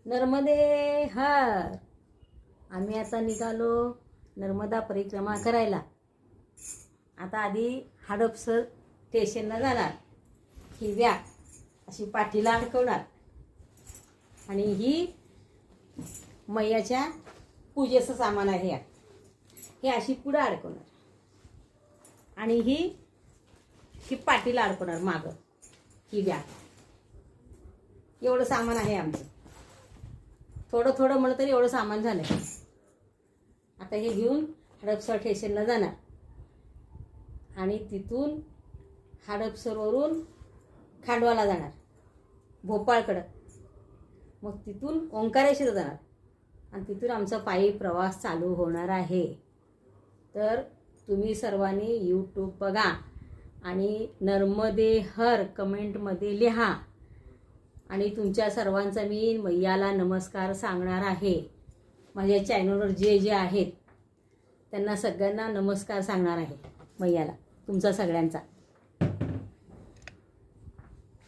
नर्मदे हर. आम्ही आता निघालो नर्मदा परिक्रमा करायला. आता आधी हडपसर स्टेशनला जाणार. ही बॅग अशी पाठीला अडकवणार आणि ही मैयाच्या पूजेचं सामान आहे. हे अशी पुढं अडकवणार आणि ही पाठीला अडकवणार मागं. ही बॅग एवढं सामान आहे आमचं. थोडं थोडं म्हणलं तरी एवढं सामान झालं. आता हे घेऊन हडपसर स्टेशनला जाणार आणि तिथून हडपसरवरून खांडवाला जाणार भोपाळकडं. मग तिथून ओंकारेश्वर जाणार आणि तिथून आमचा पायी प्रवास चालू होणार आहे. तर तुम्ही सर्वांनी यूट्यूब बघा आणि नर्मदे हर कमेंटमध्ये लिहा. आणि तुमच्या सर्वांचा मी मैयाला नमस्कार सांगणार आहे. माझ्या चॅनलवर जे जे आहेत त्यांना सगळ्यांना नमस्कार सांगणार आहे मैयाला तुमचा सगळ्यांचा.